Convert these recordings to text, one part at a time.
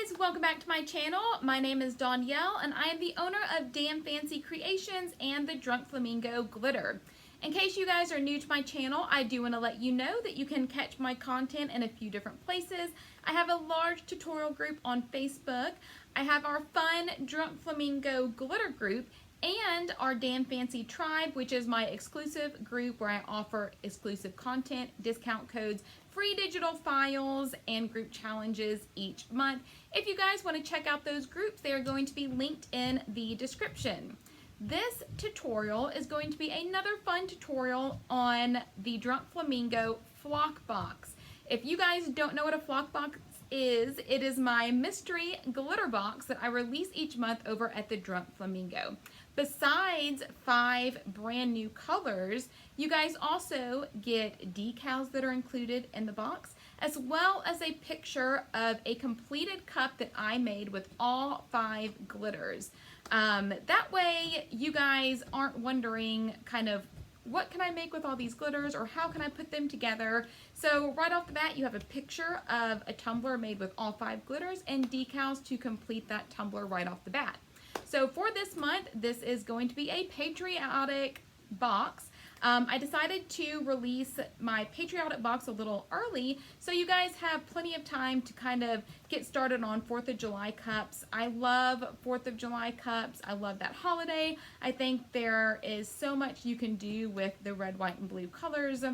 guys, welcome back to my channel. My name is Danielle and I am the owner of Damn Fancy Creations and the Drunk Flamingo Glitter. In case you guys are new to my channel, I do want to let you know that you can catch my content in a few different places. I have a large tutorial group on Facebook. I have our fun Drunk Flamingo Glitter group and our Damn Fancy Tribe, which is my exclusive group where I offer exclusive content, discount codes, free digital files, and group challenges each month. If you guys want to check out those groups, they are going to be linked in the description. This tutorial is going to be another fun tutorial on the Drunk Flamingo Flock Box. If you guys don't know what a flock box is, it is my mystery glitter box that I release each month over at the Drunk Flamingo. Besides 5 brand new colors, you guys also get decals that are included in the box, as well as a picture of a completed cup that I made with all 5 glitters. That way you guys aren't wondering kind of what can I make with all these glitters or how can I put them together. So right off the bat you have a picture of a tumbler made with all 5 glitters and decals to complete that tumbler right off the bat. So for this month, this is going to be a patriotic box. I decided to release my patriotic box a little early so you guys have plenty of time to kind of get started on 4th of July cups. I love 4th of July cups. I love that holiday. I think there is so much you can do with the red, white, and blue colors,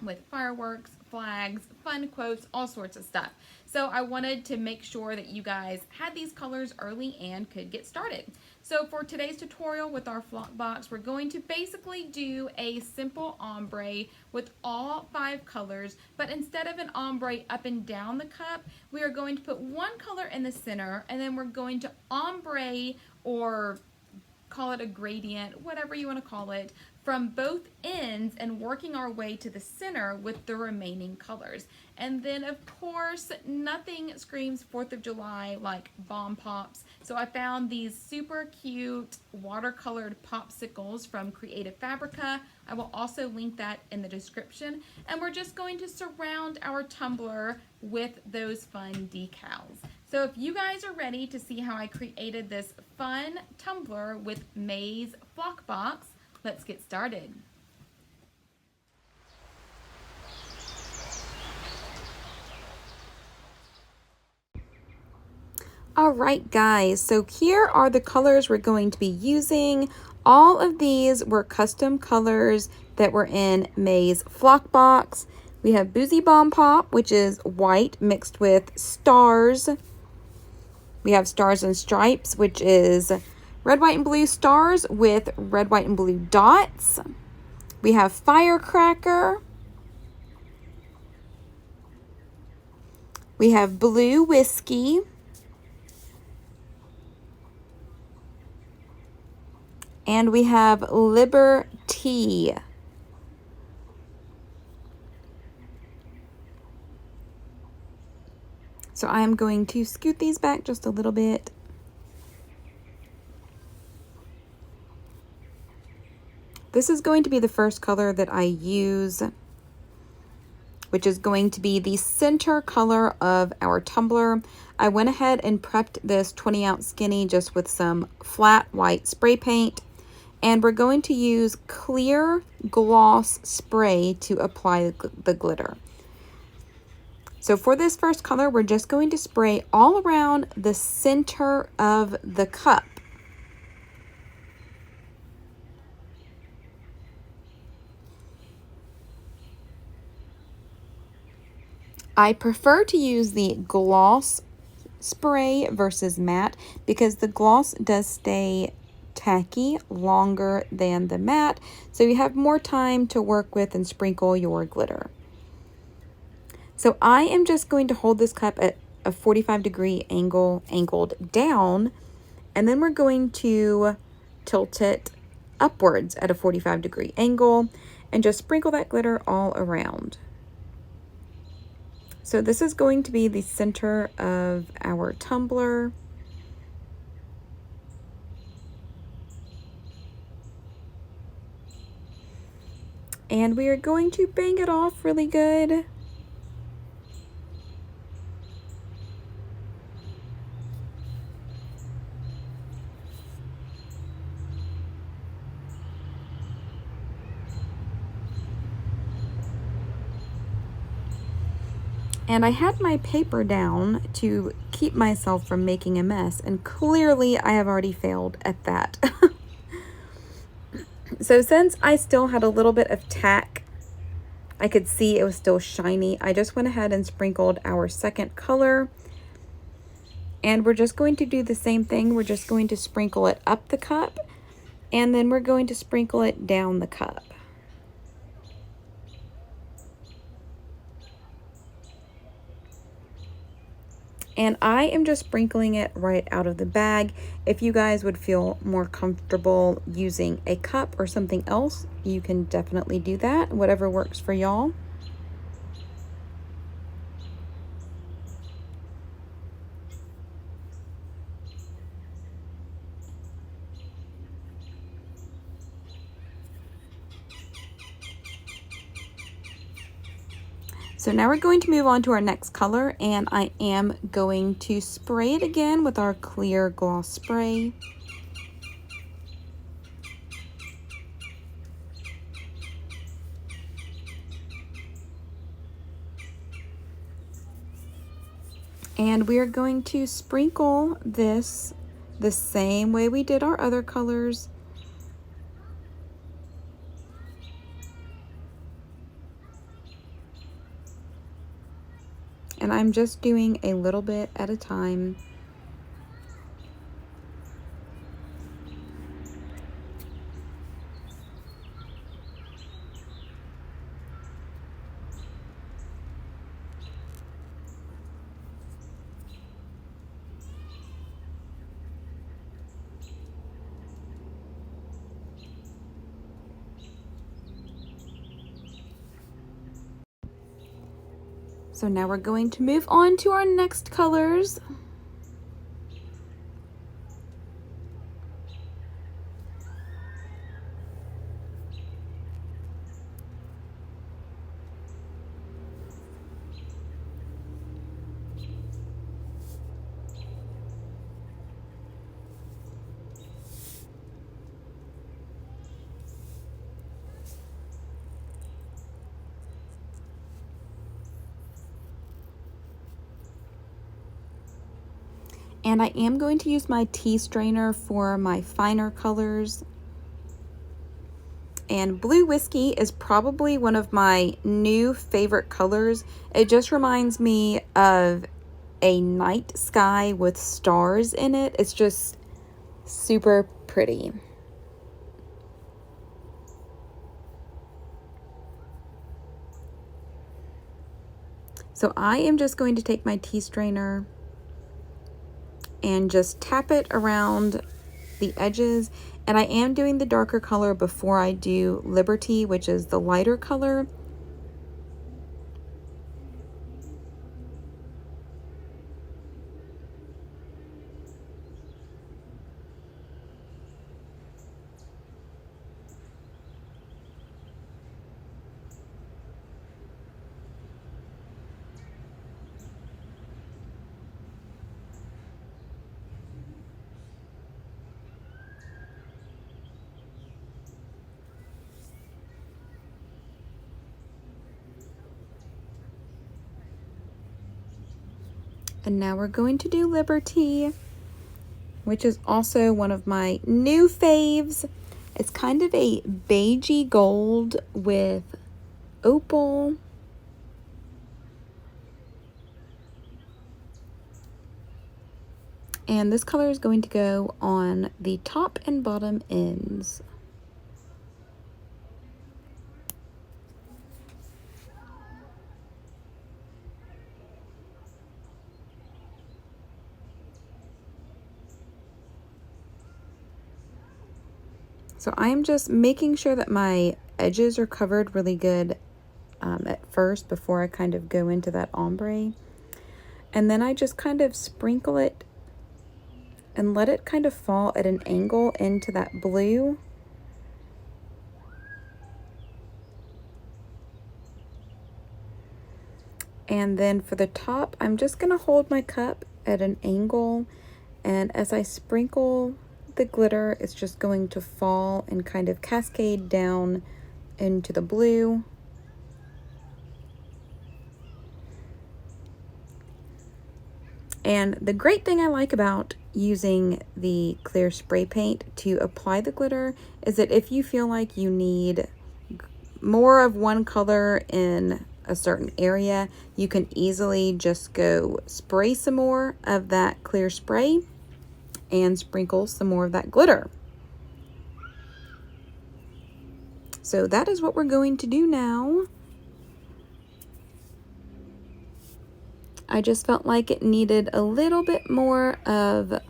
with fireworks, flags, fun quotes, all sorts of stuff. So I wanted to make sure that you guys had these colors early and could get started. So for today's tutorial with our flock box, we're going to basically do a simple ombre with all 5 colors, but instead of an ombre up and down the cup, we are going to put one color in the center and then we're going to ombre, or call it a gradient, whatever you want to call it, from both ends and working our way to the center with the remaining colors. And then of course, nothing screams 4th of July like Bombpops. So I found these super cute watercolored popsicles from Creative Fabrica. I will also link that in the description. And we're just going to surround our tumbler with those fun decals. So if you guys are ready to see how I created this fun tumbler with May's Flock Box, let's get started. Alright guys, so here are the colors we're going to be using. All of these were custom colors that were in May's Flock Box. We have Boozy Bombpop, which is white mixed with stars. We have Stars and Stripes, which is red, white, and blue stars with red, white, and blue dots. We have Firecracker. We have Blue Whiskey. And we have Liber-tea. So I'm going to scoot these back just a little bit. This is going to be the first color that I use, which is going to be the center color of our tumbler. I went ahead and prepped this 20-ounce skinny just with some flat white spray paint. And we're going to use clear gloss spray to apply the glitter. So for this first color, we're just going to spray all around the center of the cup. I prefer to use the gloss spray versus matte because the gloss does stay tacky longer than the matte, so you have more time to work with and sprinkle your glitter. So I am just going to hold this cup at a 45-degree angle, angled down, and then we're going to tilt it upwards at a 45-degree angle and just sprinkle that glitter all around. So this is going to be the center of our tumbler. And we are going to bang it off really good. And I had my paper down to keep myself from making a mess, and clearly I have already failed at that. So since I still had a little bit of tack, I could see it was still shiny, I just went ahead and sprinkled our second color. And we're just going to do the same thing. We're just going to sprinkle it up the cup, and then we're going to sprinkle it down the cup. And I am just sprinkling it right out of the bag. If you guys would feel more comfortable using a cup or something else, you can definitely do that, whatever works for y'all. So now we're going to move on to our next color, and I am going to spray it again with our clear gloss spray. And we are going to sprinkle this the same way we did our other colors. And I'm just doing a little bit at a time. So now we're going to move on to our next colors. And I am going to use my tea strainer for my finer colors. And Blue Whiskey is probably one of my new favorite colors. It just reminds me of a night sky with stars in it. It's just super pretty. So I am just going to take my tea strainer and just tap it around the edges. And I am doing the darker color before I do Liber-tea, which is the lighter color. And now we're going to do Liber-tea, which is also one of my new faves. It's kind of a beigey gold with opal. And this color is going to go on the top and bottom ends. So I'm just making sure that my edges are covered really good at first before I kind of go into that ombre. And then I just kind of sprinkle it and let it kind of fall at an angle into that blue. And then for the top, I'm just gonna hold my cup at an angle, and as I sprinkle the glitter, it's just going to fall and kind of cascade down into the blue. And the great thing I like about using the clear spray paint to apply the glitter is that if you feel like you need more of one color in a certain area, you can easily just go spray some more of that clear spray and sprinkle some more of that glitter. So that is what we're going to do now. I just felt like it needed a little bit more of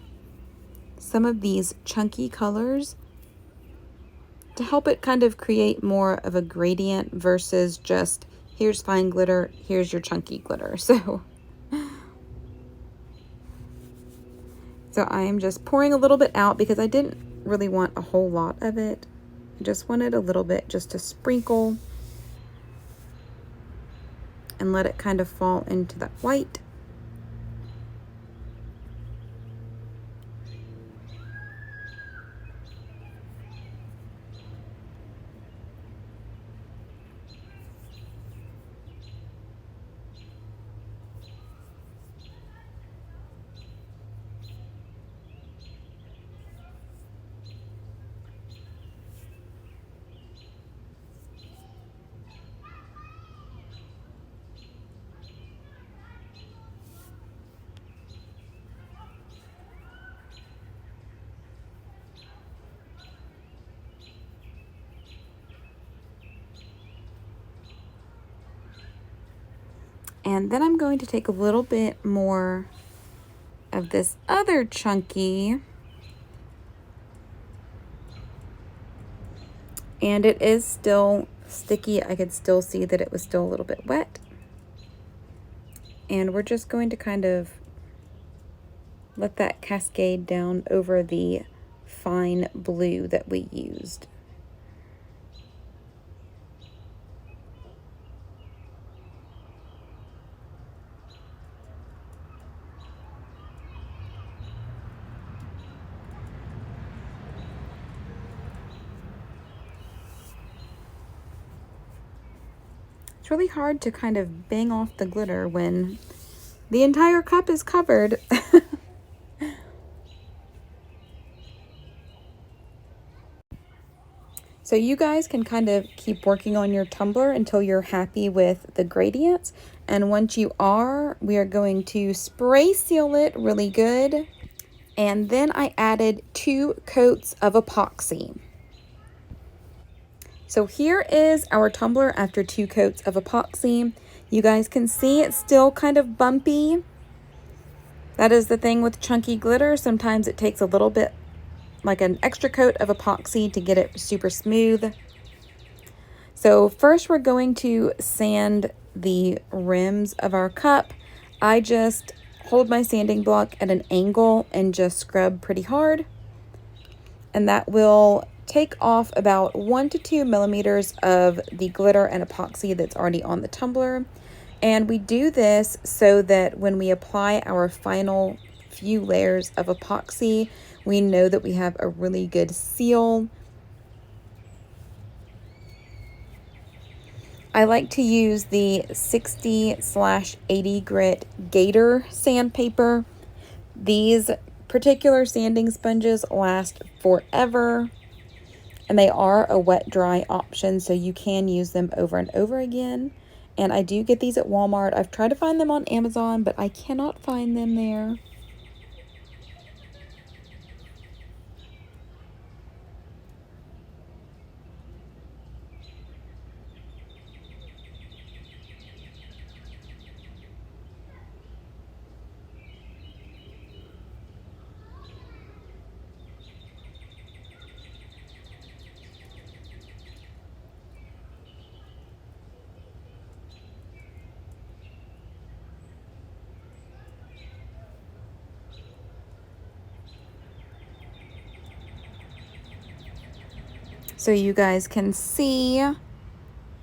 some of these chunky colors to help it kind of create more of a gradient versus just here's fine glitter, here's your chunky glitter. So I am just pouring a little bit out because I didn't really want a whole lot of it. I just wanted a little bit just to sprinkle and let it kind of fall into that white. And then I'm going to take a little bit more of this other chunky, and it is still sticky. I could still see that it was still a little bit wet. And we're just going to kind of let that cascade down over the fine blue that we used. It's really hard to kind of bang off the glitter when the entire cup is covered. So you guys can kind of keep working on your tumbler until you're happy with the gradients. And once you are, we are going to spray seal it really good. And then I added 2 coats of epoxy. So here is our tumbler after 2 coats of epoxy. You guys can see it's still kind of bumpy. That is the thing with chunky glitter. Sometimes it takes a little bit, like an extra coat of epoxy to get it super smooth. So first we're going to sand the rims of our cup. I just hold my sanding block at an angle and just scrub pretty hard. And that will take off about 1 to 2 millimeters of the glitter and epoxy that's already on the tumbler. And we do this so that when we apply our final few layers of epoxy, we know that we have a really good seal. I like to use the 60/80 grit Gator sandpaper. These particular sanding sponges last forever, and they are a wet dry option, so you can use them over and over again. And I do get these at Walmart. I've tried to find them on Amazon, but I cannot find them there. So you guys can see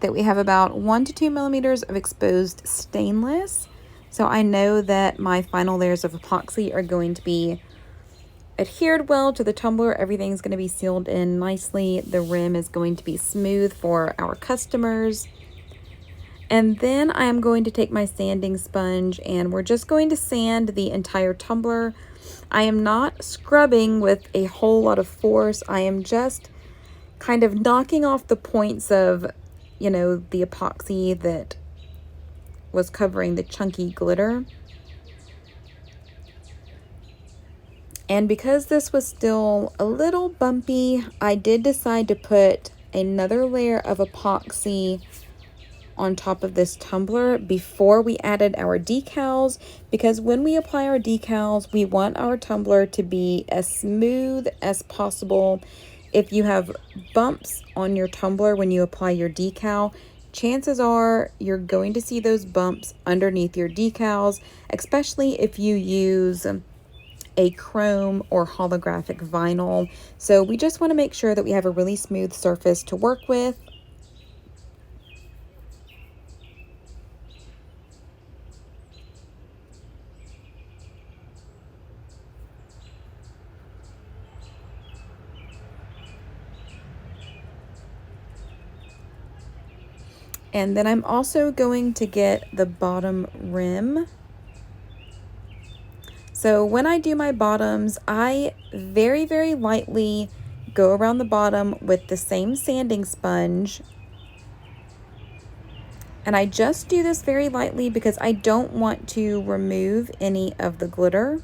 that we have about 1 to 2 millimeters of exposed stainless. So I know that my final layers of epoxy are going to be adhered well to the tumbler. Everything's going to be sealed in nicely. The rim is going to be smooth for our customers. And then I'm going to take my sanding sponge and we're just going to sand the entire tumbler. I am not scrubbing with a whole lot of force. I am just kind of knocking off the points of, you know, the epoxy that was covering the chunky glitter. And because this was still a little bumpy, I did decide to put another layer of epoxy on top of this tumbler before we added our decals, because when we apply our decals, we want our tumbler to be as smooth as possible. If you have bumps on your tumbler when you apply your decal, chances are you're going to see those bumps underneath your decals, especially if you use a chrome or holographic vinyl. So we just want to make sure that we have a really smooth surface to work with. And then I'm also going to get the bottom rim. So when I do my bottoms, I very, very lightly go around the bottom with the same sanding sponge. And I just do this very lightly because I don't want to remove any of the glitter.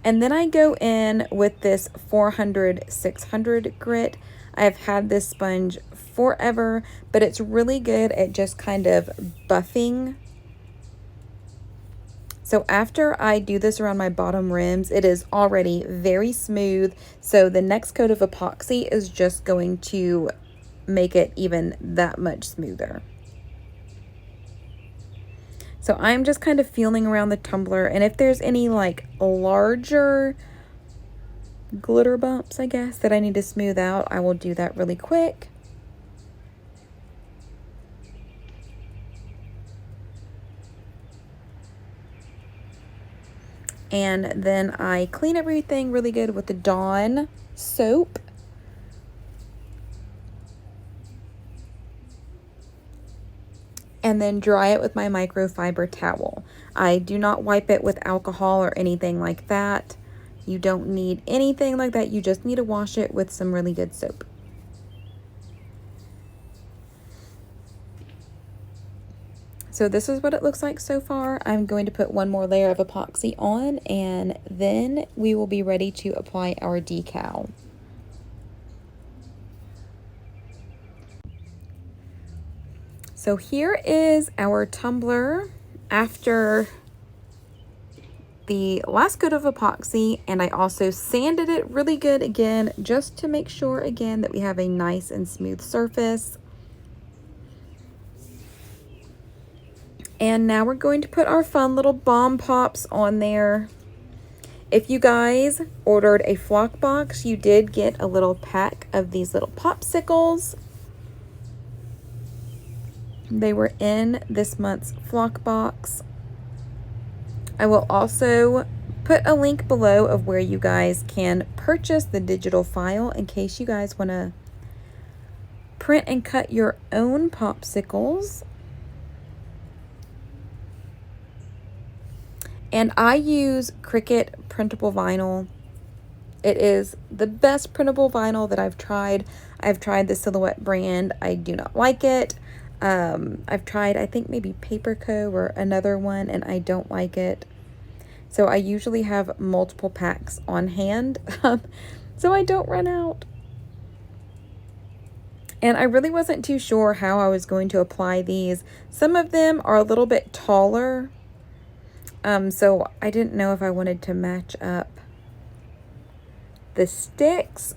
And then I go in with this 400-600 grit. I've had this sponge forever, but it's really good at just kind of buffing. So after I do this around my bottom rims, it is already very smooth. So the next coat of epoxy is just going to make it even that much smoother. So I'm just kind of feeling around the tumbler, and if there's any like larger glitter bumps, I guess, that I need to smooth out, I will do that really quick. And then I clean everything really good with the Dawn soap. And then dry it with my microfiber towel. I do not wipe it with alcohol or anything like that. You don't need anything like that. You just need to wash it with some really good soap. So this is what it looks like so far. I'm going to put one more layer of epoxy on, and then we will be ready to apply our decal. So here is our tumbler after the last coat of epoxy, and I also sanded it really good again just to make sure again that we have a nice and smooth surface. And now we're going to put our fun little Bombpops on there. If you guys ordered a flock box, you did get a little pack of these little popsicles. They were in this month's flock box. I will also put a link below of where you guys can purchase the digital file in case you guys want to print and cut your own popsicles. And I use Cricut printable vinyl. It is the best printable vinyl that I've tried. I've tried the Silhouette brand. I do not like it. I've tried, I think maybe Paperco or another one, and I don't like it. So I usually have multiple packs on hand, so I don't run out. And I really wasn't too sure how I was going to apply these. Some of them are a little bit taller, so I didn't know if I wanted to match up the sticks.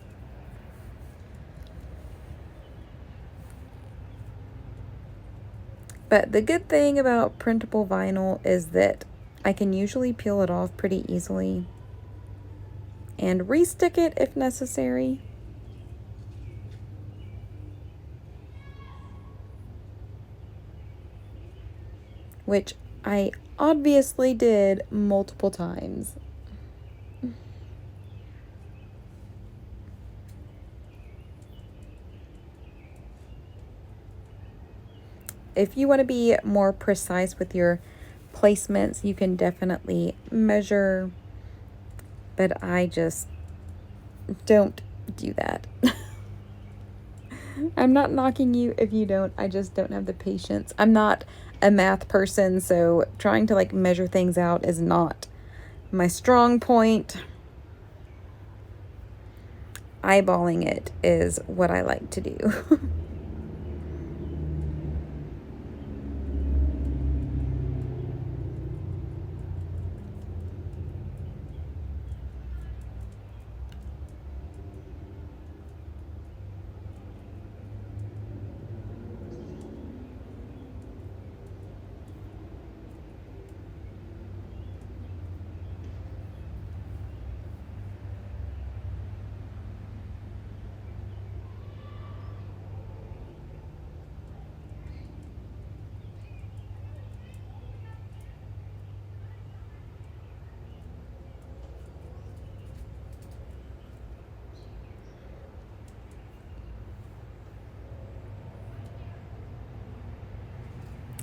But the good thing about printable vinyl is that I can usually peel it off pretty easily and restick it if necessary. Which I obviously did multiple times. if you want to be more precise with your placements, you can definitely measure, but I just don't do that. I'm not knocking you if you don't. I just don't have the patience. I'm not a math person, so trying to like measure things out is not my strong point. Eyeballing it is what I like to do.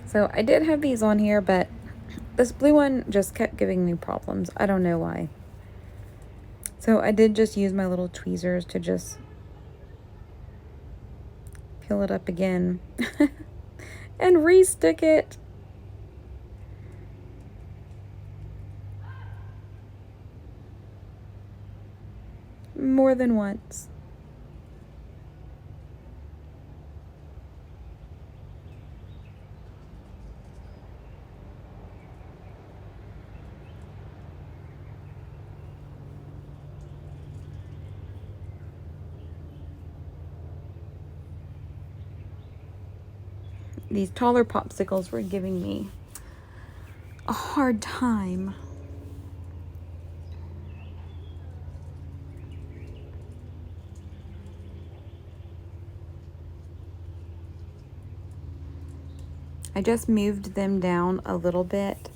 So I did have these on here, but this blue one just kept giving me problems. I don't know why. So I did just use my little tweezers to just peel it up again and re-stick it. More than once. These taller popsicles were giving me a hard time. I just moved them down a little bit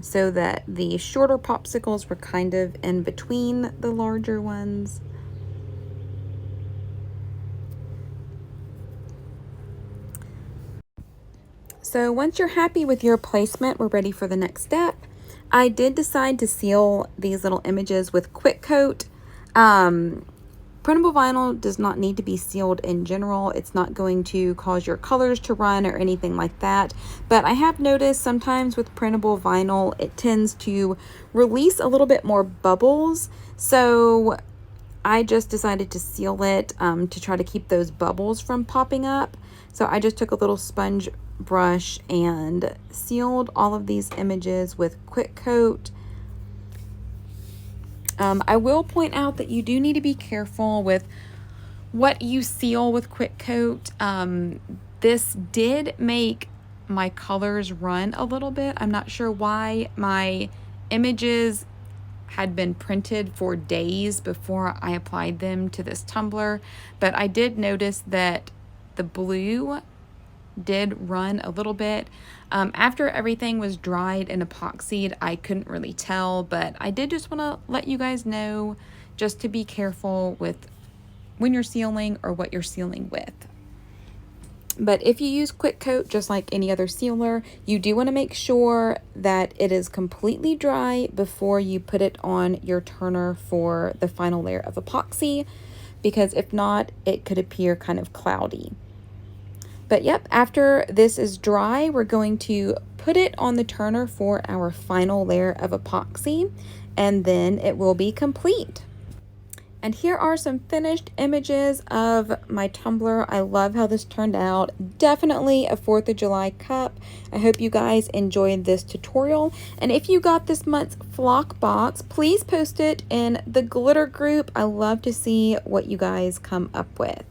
so that the shorter popsicles were kind of in between the larger ones. So once you're happy with your placement, we're ready for the next step. I did decide to seal these little images with quick coat. Printable vinyl does not need to be sealed in general. It's not going to cause your colors to run or anything like that. But I have noticed sometimes with printable vinyl, it tends to release a little bit more bubbles. So I just decided to seal it to try to keep those bubbles from popping up. So I just took a little sponge brush and sealed all of these images with quick coat. I will point out that you do need to be careful with what you seal with quick coat. This did make my colors run a little bit. I'm not sure why. My images had been printed for days before I applied them to this tumbler, but I did notice that the blue did run a little bit. After everything was dried and epoxied, I couldn't really tell, but I did just want to let you guys know just to be careful with when you're sealing or what you're sealing with. But if you use quick coat, just like any other sealer, you do want to make sure that it is completely dry before you put it on your turner for the final layer of epoxy, because if not, it could appear kind of cloudy. But yep, after this is dry, we're going to put it on the turner for our final layer of epoxy, and then it will be complete. And here are some finished images of my tumbler. I love how this turned out. Definitely a 4th of July cup. I hope you guys enjoyed this tutorial. And if you got this month's flock box, please post it in the glitter group. I love to see what you guys come up with.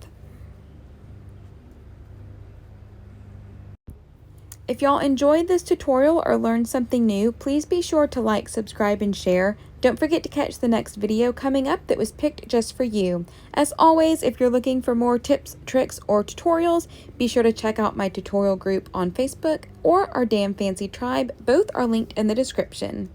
If y'all enjoyed this tutorial or learned something new, please be sure to like, subscribe, and share. Don't forget to catch the next video coming up that was picked just for you. As always, if you're looking for more tips, tricks, or tutorials, be sure to check out my tutorial group on Facebook or our Damn Fancy Tribe. Both are linked in the description.